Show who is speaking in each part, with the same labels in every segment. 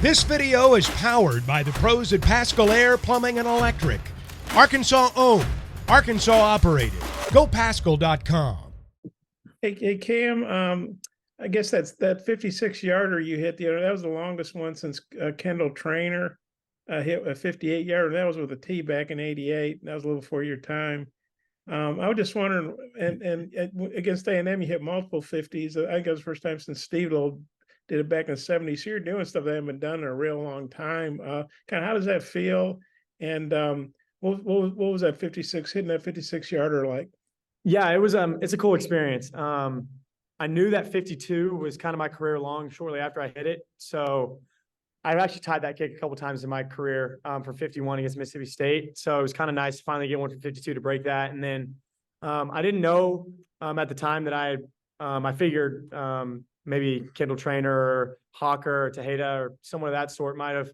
Speaker 1: This video is powered by the pros at Pascal Air Plumbing and Electric. Arkansas owned, Arkansas operated. GoPascal.com.
Speaker 2: Hey Cam, I guess that 56-yarder you hit the other. That was the longest one since Kendall Trainer hit a 58-yarder. That was with a tee back in '88. That was a little before your time. I was just wondering, and against A&M you hit multiple 50s. I think it was the first time since Steve Lowe did it back in the '70s. So you're doing stuff that haven't been done in a real long time. Kind of how does that feel? And what was that 56 hitting that 56-yarder like?
Speaker 3: Yeah, it's a cool experience. I knew that 52 was kind of my career long shortly after I hit it. So I've actually tied that kick a couple times in my career for 51 against Mississippi State. So it was kind of nice to finally get one for 52 to break that. And then I didn't know at the time that I figured maybe Kendall Trainer or Hawker or Tejeda or someone of that sort might have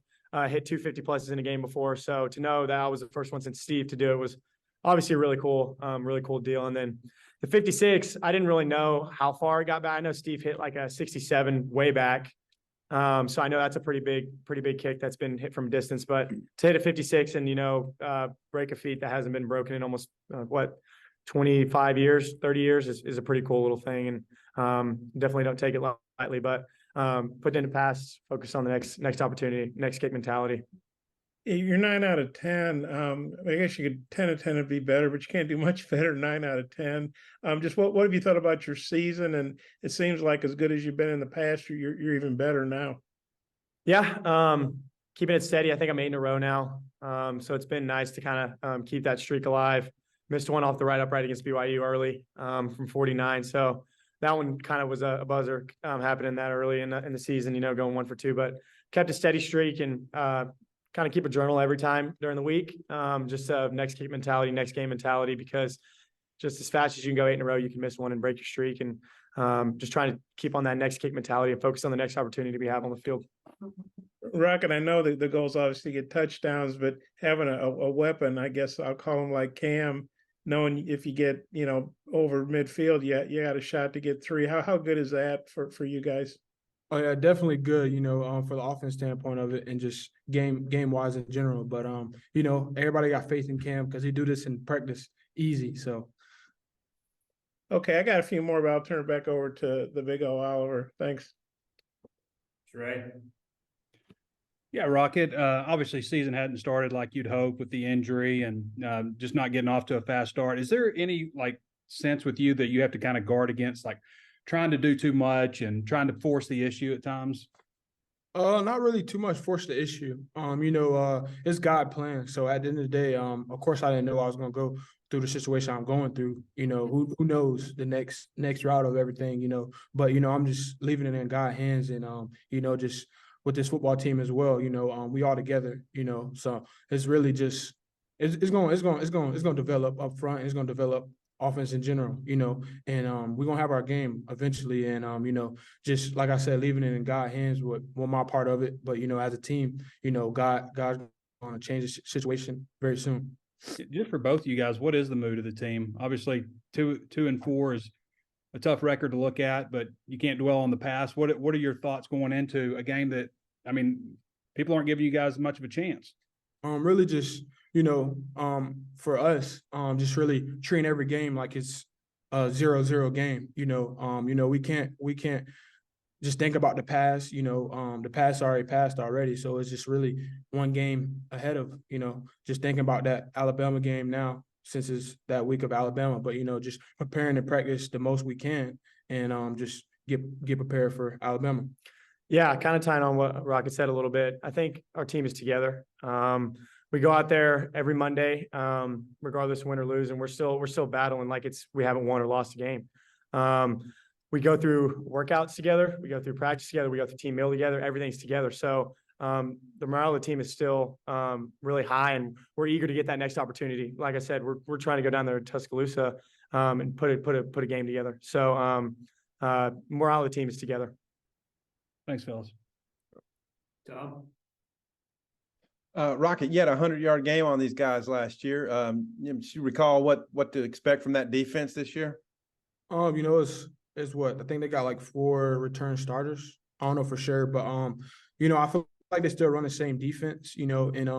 Speaker 3: hit 250 pluses in a game before. So to know that I was the first one since Steve to do it was obviously a really cool deal. And then the 56, I didn't really know how far it got back. I know Steve hit like a 67 way back. So I know that's a pretty big kick that's been hit from a distance, but to hit a 56 and, break a feet that hasn't been broken in almost 25 years, 30 years is a pretty cool little thing. And definitely don't take it lightly, but put it in the past, focus on the next opportunity, next kick mentality.
Speaker 2: You're 9 out of 10. I guess you could 10 out of 10 would be better, but you can't do much better than 9 out of 10. Just what have you thought about your season? And it seems like as good as you've been in the past, you're even better now.
Speaker 3: Yeah, keeping it steady. I think I'm 8 in a row now. So it's been nice to kind of keep that streak alive. Missed one off the right upright against BYU early from 49. So that one kind of was a buzzer happening that early in the season, going 1 for 2, but kept a steady streak and kind of keep a journal every time during the week. Just next kick mentality, next game mentality, because just as fast as you can go 8 in a row, you can miss one and break your streak. And just trying to keep on that next kick mentality and focus on the next opportunity we have on the field.
Speaker 2: Rocket, I know that the goal is obviously to get touchdowns, but having a weapon, I guess I'll call him like Cam, knowing if you get, over midfield, you got a shot to get 3. How good is that for you guys?
Speaker 4: Oh yeah, definitely good, for the offense standpoint of it and just game wise in general. But everybody got faith in Cam because he do this in practice easy. So
Speaker 2: okay, I got a few more, but I'll turn it back over to the big O Oliver. Thanks.
Speaker 5: Right. Yeah, Rocket. Obviously, season hadn't started like you'd hope with the injury and just not getting off to a fast start. Is there any sense with you that you have to kind of guard against trying to do too much and trying to force the issue at times?
Speaker 4: Not really too much force the issue. It's God plan. So at the end of the day, of course I didn't know I was gonna go through the situation I'm going through. Who knows the next route of everything, but I'm just leaving it in God's hands and just with this football team as well, we all together, so it's really just it's gonna develop up front, it's gonna develop offense in general, and we're gonna have our game eventually. And just like I said, leaving it in God's hands with my part of it. But as a team, God's gonna change the situation very soon.
Speaker 5: Just for both of you guys, what is the mood of the team? Obviously, 2-4 is a tough record to look at, but you can't dwell on the past. What are your thoughts going into a game that, people aren't giving you guys much of a chance?
Speaker 4: Really just, for us, just really treating every game like it's a 0-0 game. We can't just think about the past. The past already passed already. So it's just really one game ahead of, just thinking about that Alabama game now, since it's that week of Alabama. But just preparing to practice the most we can and just get prepared for Alabama.
Speaker 3: Yeah, kind of tying on what Rocket said a little bit. I think our team is together. We go out there every Monday, regardless of win or lose, and we're still battling like we haven't won or lost a game. We go through workouts together, we go through practice together, we go through team meal together, everything's together. So the morale of the team is still really high, and we're eager to get that next opportunity. Like I said, we're trying to go down there to Tuscaloosa and put a game together. So morale of the team is together.
Speaker 5: Thanks, fellas.
Speaker 3: Tom?
Speaker 6: Rocket, you had a 100-yard game on these guys last year. You recall what to expect from that defense this year?
Speaker 4: It's what I think they got 4 return starters. I don't know for sure, but I feel like they still run the same defense, you know, and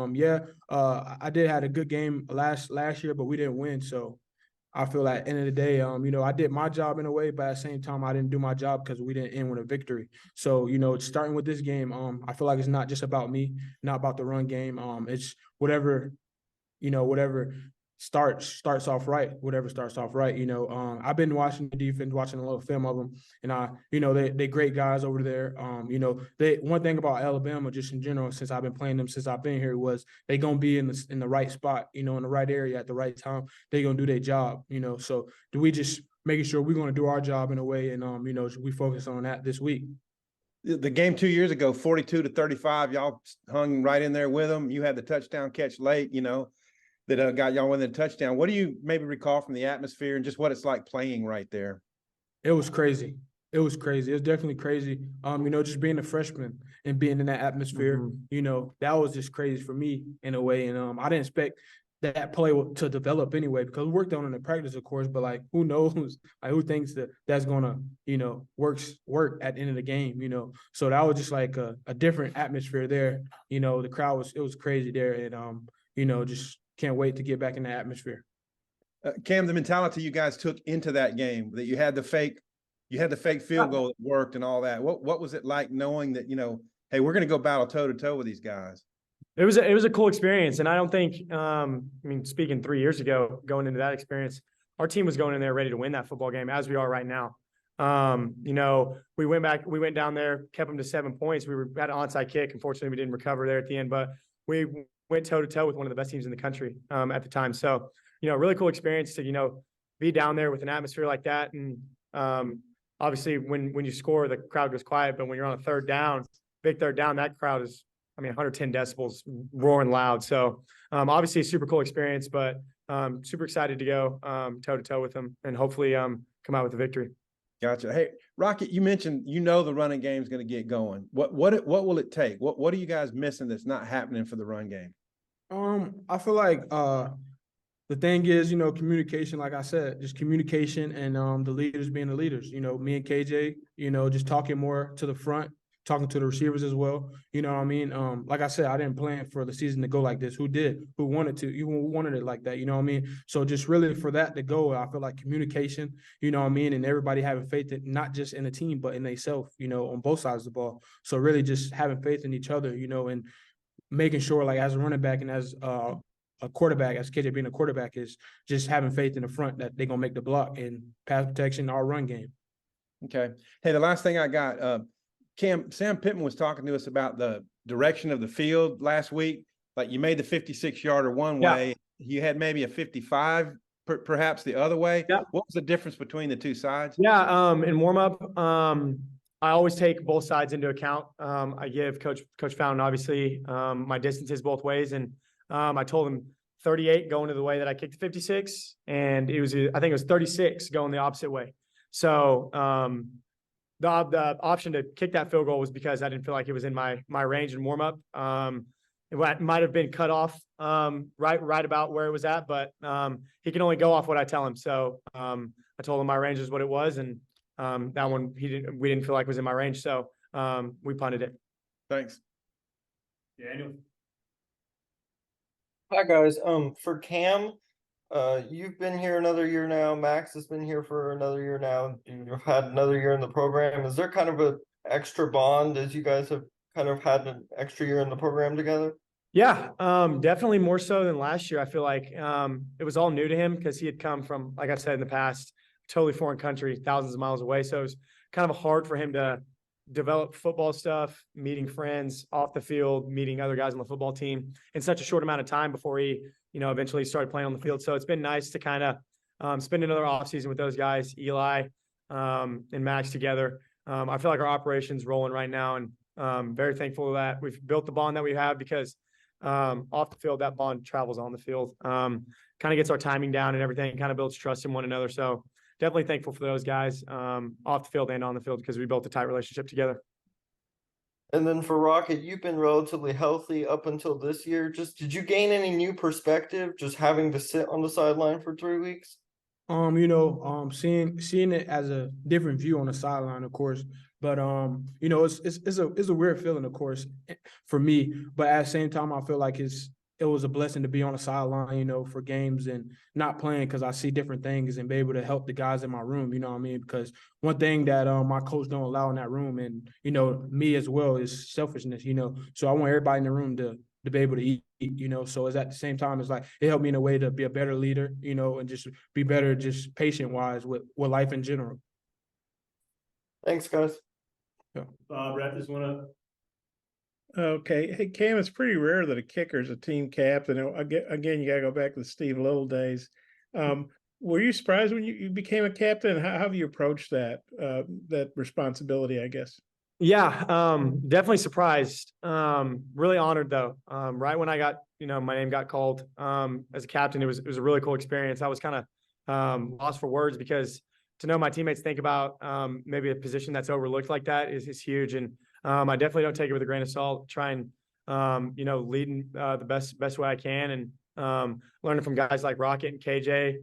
Speaker 4: I did had a good game last year, but we didn't win. So I feel like at the end of the day, you know, I did my job in a way, but at the same time, I didn't do my job because we didn't end with a victory. So, you know, starting with this game, I feel like it's not just about me, not about the run game. It's whatever, you know, whatever starts off right, whatever starts off right. You know, I've been watching the defense, watching a little film of them, and you know, they great guys over there. You know, one thing about Alabama, just in general, since I've been playing them since I've been here, was they gonna be in the right spot, you know, in the right area at the right time. They gonna do their job, you know. So do we just making sure we're gonna do our job in a way, and you know, we focus on that this week.
Speaker 6: The game 2 years ago, 42-35, y'all hung right in there with them. You had the touchdown catch late, you know, that got y'all winning the touchdown. What do you maybe recall from the atmosphere and just what it's like playing right there?
Speaker 4: It was crazy. It was crazy. It was definitely crazy. You know, just being a freshman and being in that atmosphere, you know, that was just crazy for me in a way. And I didn't expect that play to develop anyway, because we worked on it in the practice, of course, but like, who knows? Like, who thinks that's gonna, you know, work at the end of the game, you know? So that was just like a different atmosphere there. You know, the crowd it was crazy there, and you know, just can't wait to get back in the atmosphere.
Speaker 6: Cam, the mentality you guys took into that game, that you had the fake field goal that worked and all that. What was it like knowing that, you know, hey, we're going to go battle toe to toe with these guys?
Speaker 3: It was a cool experience, and I don't think I mean, speaking 3 years ago, going into that experience, our team was going in there ready to win that football game, as we are right now. You know, we went down there, kept them to 7 points. We had an onside kick. Unfortunately, we didn't recover there at the end, but we went toe to toe with one of the best teams in the country at the time. So, you know, really cool experience to, you know, be down there with an atmosphere like that. And obviously when you score, the crowd goes quiet, but when you're on a big third down, that crowd is, I mean, 110 decibels, roaring loud. So obviously a super cool experience, but super excited to go toe to toe with them and hopefully come out with a victory.
Speaker 6: Gotcha. Hey, Rocket, you mentioned, you know, the running game is going to get going. What will it take? What are you guys missing that's not happening for the run game?
Speaker 4: I feel like the thing is, you know, communication, like I said, just communication, and the leaders being the leaders. You know, me and KJ, you know, just talking more to the front, talking to the receivers as well. You know what I mean? Like I said, I didn't plan for the season to go like this. Who did? Who wanted to? You wanted it like that, you know what I mean? So just really for that to go, I feel like communication, you know what I mean, and everybody having faith in not just in the team, but in themselves, you know, on both sides of the ball. So really just having faith in each other, you know, and making sure, like, as a running back and as a quarterback, as KJ being a quarterback, is just having faith in the front that they're gonna make the block and pass protection, our run game.
Speaker 6: Okay. Hey, the last thing I got, Sam Pittman was talking to us about the direction of the field last week. Like, you made the 56-yarder one way, you had maybe a 55 perhaps the other way.
Speaker 3: Yeah.
Speaker 6: What was the difference between the two sides?
Speaker 3: Yeah, in warm up, I always take both sides into account. I give Coach Fountain, obviously, my distances both ways. And I told him 38 going to the way that I kicked the 56. And I think it was 36 going the opposite way. So the option to kick that field goal was because I didn't feel like it was in my range in warm up. It might have been cut off right about where it was at, but he can only go off what I tell him. So I told him my range is what it was. And that one we didn't feel like was in my range, so we punted it.
Speaker 6: Thanks.
Speaker 3: Daniel.
Speaker 7: Hi guys. For Cam, you've been here another year now. Max has been here for another year now. You've had another year in the program. Is there kind of an extra bond as you guys have kind of had an extra year in the program together?
Speaker 3: Yeah, definitely more so than last year. I feel like it was all new to him because he had come from, like I said in the past, totally foreign country, thousands of miles away. So it was kind of hard for him to develop football stuff, meeting friends off the field, meeting other guys on the football team in such a short amount of time before he, you know, eventually started playing on the field. So it's been nice to kind of spend another offseason with those guys, Eli and Max together. I feel like our operation's rolling right now, and very thankful for that. We've built the bond that we have because off the field, that bond travels on the field. Kind of gets our timing down and everything, kind of builds trust in one another. So definitely thankful for those guys off the field and on the field because we built a tight relationship together.
Speaker 7: And then for Rocket, you've been relatively healthy up until this year. Just did you gain any new perspective just having to sit on the sideline for 3 weeks?
Speaker 4: You know, seeing it as a different view on the sideline, of course, But you know, it's a weird feeling, of course, for me. But at the same time, I feel like it was a blessing to be on the sideline, you know, for games and not playing because I see different things and be able to help the guys in my room. You know what I mean? Because one thing that my coach don't allow in that room, and you know, me as well, is selfishness. You know, so I want everybody in the room to be able to eat. You know, so it's at the same time, it's like it helped me in a way to be a better leader. You know, and just be better, just patient wise with life in general.
Speaker 7: Thanks, guys.
Speaker 3: Wrap this one up.
Speaker 2: Okay. Hey, Cam, it's pretty rare that a kicker is a team captain. Again, you got to go back to the Steve Little days. Were you surprised when you became a captain? How have you approached that responsibility, I guess?
Speaker 3: Yeah, definitely surprised. Really honored though. Right when I got, my name got called as a captain, it was a really cool experience. I was kind of lost for words because to know my teammates think about maybe a position that's overlooked like that is huge. And I definitely don't take it with a grain of salt. Try and leading the best way I can, and learning from guys like Rocket and KJ,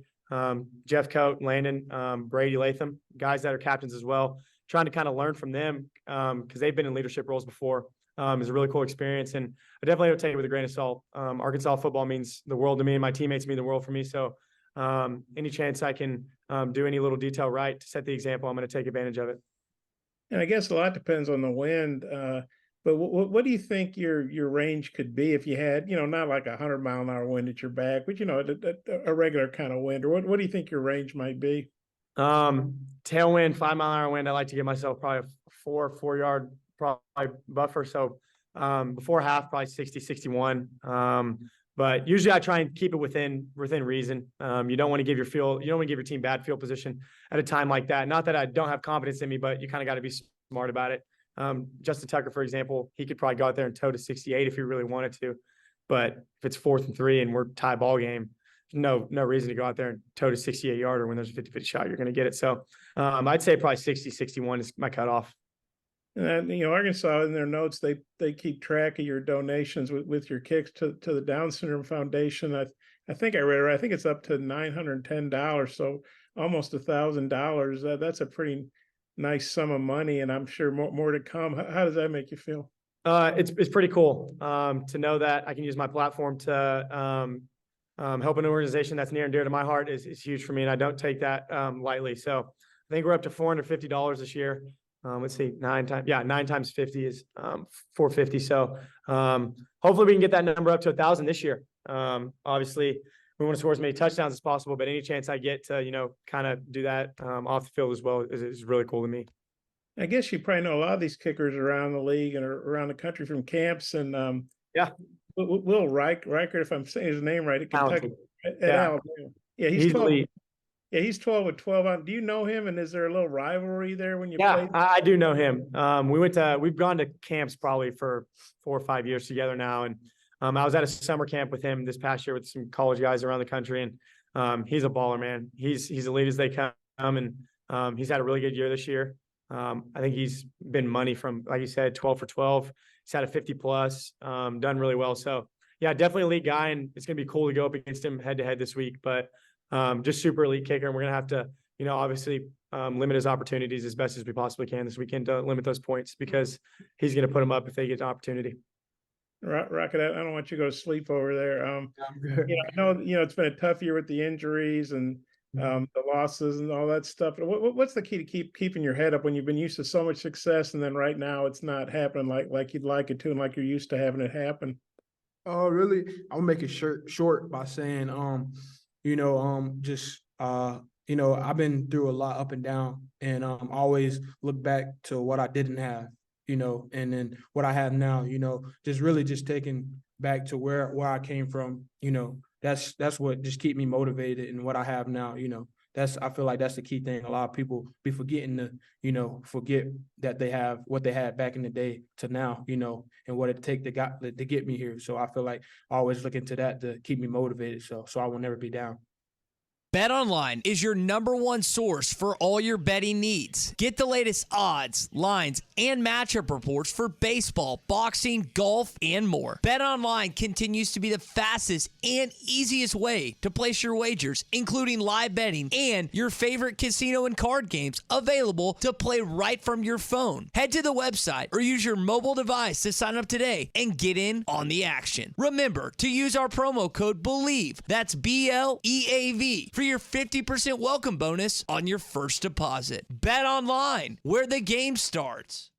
Speaker 3: Jeff Coat, Landon, Brady Latham, guys that are captains as well. Trying to kind of learn from them because they've been in leadership roles before is a really cool experience. And I definitely don't take it with a grain of salt. Arkansas football means the world to me, and my teammates mean the world for me. So any chance I can do any little detail right to set the example, I'm going to take advantage of it.
Speaker 2: And I guess a lot depends on the wind. But what do you think your range could be if you had, not like 100-mile-an-hour wind at your back, but a regular kind of wind? Or what do you think your range might be?
Speaker 3: Tailwind, 5-mile-an-hour wind. I like to give myself probably a 4-yard probably buffer. So before half, probably 60, 61. But usually I try and keep it within reason. You don't want to give your team bad field position at a time like that. Not that I don't have confidence in me, but you kind of got to be smart about it. Justin Tucker, for example, he could probably go out there and toe to 68 if he really wanted to. But if it's 4th and 3 and we're tie ball game, no reason to go out there and toe to 68-yarder when there's a 50-50 shot, you're going to get it. So I'd say probably 60, 61 is my cutoff.
Speaker 2: And Arkansas in their notes, they keep track of your donations with your kicks to the Down Syndrome Foundation. I think I read it right. I think it's up to $910, so almost $1,000. That's a pretty nice sum of money, and I'm sure more to come. How does that make you feel?
Speaker 3: It's pretty cool to know that I can use my platform to help an organization that's near and dear to my heart is huge for me, and I don't take that lightly. So I think we're up to $450 this year. Let's see, 9 times 50 is 450. So hopefully we can get that number up to 1,000 this year. Obviously, we want to score as many touchdowns as possible, but any chance I get to kind of do that off the field as well is really cool to me.
Speaker 2: I guess you probably know a lot of these kickers around the league and around the country from camps. And
Speaker 3: yeah,
Speaker 2: Will Reichert, if I'm saying his name right, at Kentucky, at Alabama. Yeah,
Speaker 3: he's
Speaker 2: 12.
Speaker 3: elite.
Speaker 2: Yeah, he's 12 with 12. Do you know him? And is there a little rivalry there when you
Speaker 3: Yeah,
Speaker 2: play?
Speaker 3: I do know him. We've gone to camps probably for 4 or 5 years together now. And I was at a summer camp with him this past year with some college guys around the country. And he's a baller, man. He's elite as they come. And he's had a really good year this year. I think he's been money from, like you said, 12 for 12. He's had a 50 plus, done really well. So yeah, definitely elite guy. And it's going to be cool to go up against him head to head this week. But just super elite kicker. And we're going to have to, obviously limit his opportunities as best as we possibly can this weekend to limit those points because he's going to put them up if they get an opportunity.
Speaker 2: Rocket, I don't want you to go to sleep over there. I know, it's been a tough year with the injuries and the losses and all that stuff. What's the key to keeping your head up when you've been used to so much success and then right now it's not happening like you'd like it to and like you're used to having it happen?
Speaker 4: Really, I'll make it short by saying, I've been through a lot up and down, and always look back to what I didn't have, and then what I have now, just taking back to where I came from, that's what just keep me motivated and what I have now, I feel like that's the key thing. A lot of people be forgetting to, forget that they have what they had back in the day to now, and what it take to get me here. So I feel like I always look into that to keep me motivated. So I will never be down.
Speaker 8: BetOnline is your #1 source for all your betting needs. Get the latest odds, lines, and matchup reports for baseball, boxing, golf, and more. BetOnline continues to be the fastest and easiest way to place your wagers, including live betting and your favorite casino and card games available to play right from your phone. Head to the website or use your mobile device to sign up today and get in on the action. Remember to use our promo code BELIEVE, that's BLEAV, for your 50% welcome bonus on your first deposit. Bet online, where the game starts.